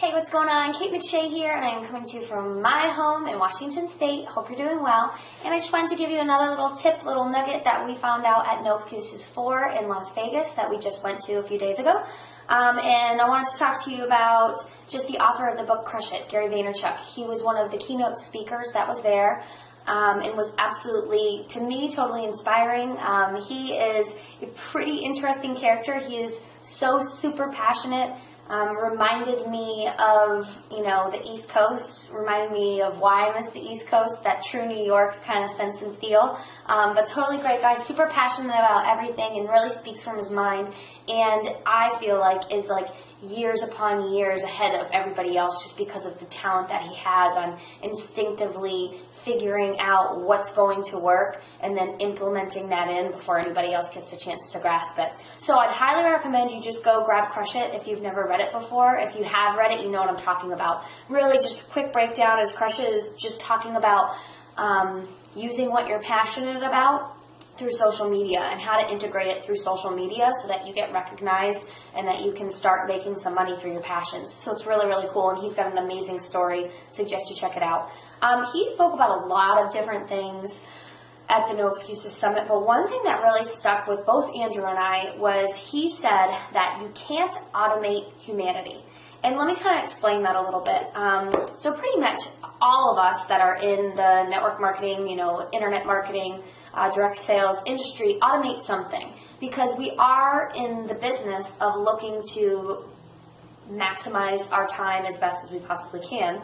Hey, what's going on? Kate McShay here, and I'm coming to you from my home in Washington State. Hope you're doing well. And I just wanted to give you another little tip, little nugget that we found out at No Excuses 4 in Las Vegas that we just went to a few days ago. And I wanted to talk to you about just the author of the book Crush It, Gary Vaynerchuk. He was one of the keynote speakers that was there. And was absolutely, to me, totally inspiring. He is a pretty interesting character. He is so super passionate. Reminded me of, the East Coast, reminded me of why I miss the East Coast, that true New York kind of sense and feel. But totally great guy, super passionate about everything and really speaks from his mind. And I feel like is years upon years ahead of everybody else just because of the talent that he has on instinctively figuring out what's going to work and then implementing that in before anybody else gets a chance to grasp it. So I'd highly recommend you just go grab Crush It if you've never read it before. If you have read it, you know what I'm talking about. Really, just a quick breakdown is Crush It is just talking about using what you're passionate about through social media and how to integrate it through social media so that you get recognized and that you can start making some money through your passions. So it's really, really cool, and he's got an amazing story. Suggest you check it out. He spoke about a lot of different things at the No Excuses Summit, but one thing that really stuck with both Andrew and I was he said that you can't automate humanity. And let me kind of explain that a little bit. So pretty much all of us that are in the network marketing, internet marketing, direct sales industry automate something because we are in the business of looking to maximize our time as best as we possibly can.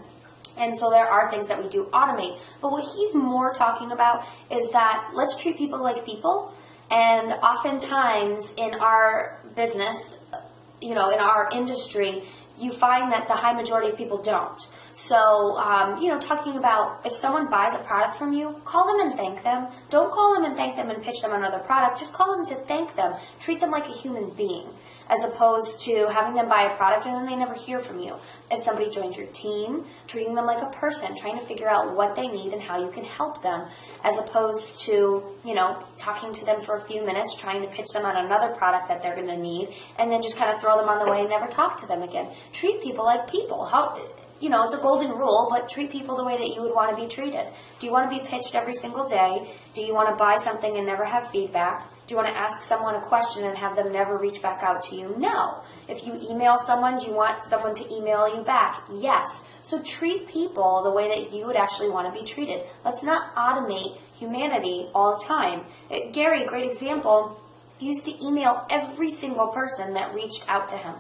And so there are things that we do automate. But what he's more talking about is that let's treat people like people. And oftentimes in our business, in our industry, you find that the high majority of people don't. So, talking about if someone buys a product from you, call them and thank them. Don't call them and thank them and pitch them another product. Just call them to thank them. Treat them like a human being as opposed to having them buy a product and then they never hear from you. If somebody joins your team, treating them like a person, trying to figure out what they need and how you can help them as opposed to, talking to them for a few minutes, trying to pitch them on another product that they're going to need and then just kind of throw them on the way and never talk to them again. Treat people like people. It's a golden rule, but treat people the way that you would want to be treated. Do you want to be pitched every single day? Do you want to buy something and never have feedback? Do you want to ask someone a question and have them never reach back out to you? No. If you email someone, do you want someone to email you back? Yes. So treat people the way that you would actually want to be treated. Let's not automate humanity all the time. Gary, a great example, used to email every single person that reached out to him.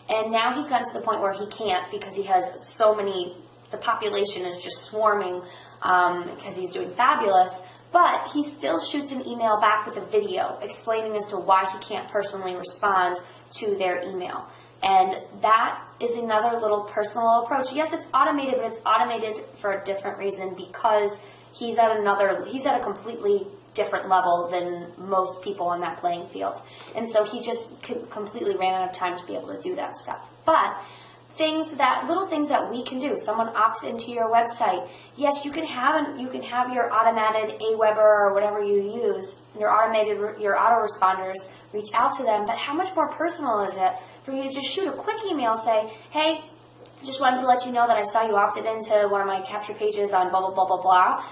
And now he's gotten to the point where he can't because he has so many, the population is just swarming because he's doing fabulous. But he still shoots an email back with a video explaining as to why he can't personally respond to their email. And that is another little personal approach. Yes, it's automated, but it's automated for a different reason because he's at a completely different level than most people on that playing field. And so he just completely ran out of time to be able to do that stuff. But little things that we can do. Someone opts into your website. Yes, you can have your automated Aweber or whatever you use, your autoresponders reach out to them, but how much more personal is it for you to just shoot a quick email, say, hey, just wanted to let you know that I saw you opted into one of my capture pages on blah, blah, blah, blah, blah.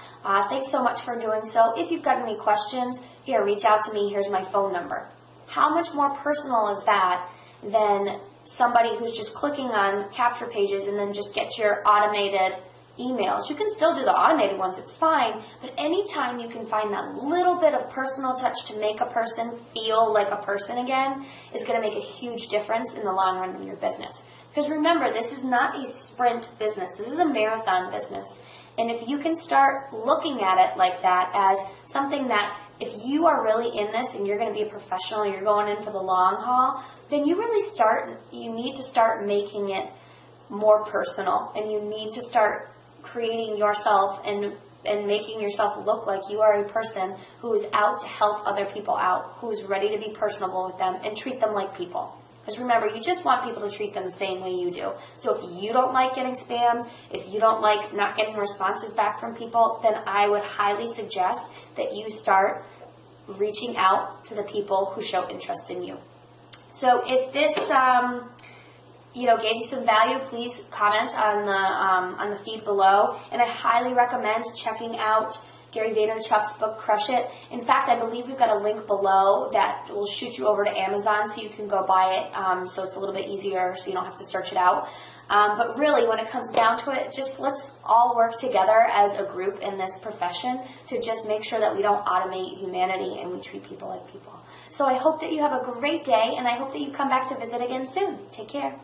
Thanks so much for doing so. If you've got any questions, here, reach out to me. Here's my phone number. How much more personal is that than somebody who's just clicking on capture pages and then just get your automated emails? You can still do the automated ones. It's fine. But anytime you can find that little bit of personal touch to make a person feel like a person again is going to make a huge difference in the long run in your business. Because remember, this is not a sprint business. This is a marathon business. And if you can start looking at it like that as something that if you are really in this and you're going to be a professional, you're going in for the long haul, then you need to start making it more personal. And you need to start creating yourself and making yourself look like you are a person who is out to help other people out, who is ready to be personable with them and treat them like people. Because remember, you just want people to treat them the same way you do. So if you don't like getting spammed, if you don't like not getting responses back from people, then I would highly suggest that you start reaching out to the people who show interest in you. So if this gave you some value, please comment on the feed below. And I highly recommend checking out Gary Vaynerchuk's book, Crush It. In fact, I believe we've got a link below that will shoot you over to Amazon so you can go buy it, so it's a little bit easier so you don't have to search it out. But really, when it comes down to it, just let's all work together as a group in this profession to just make sure that we don't automate humanity and we treat people like people. So I hope that you have a great day, and I hope that you come back to visit again soon. Take care.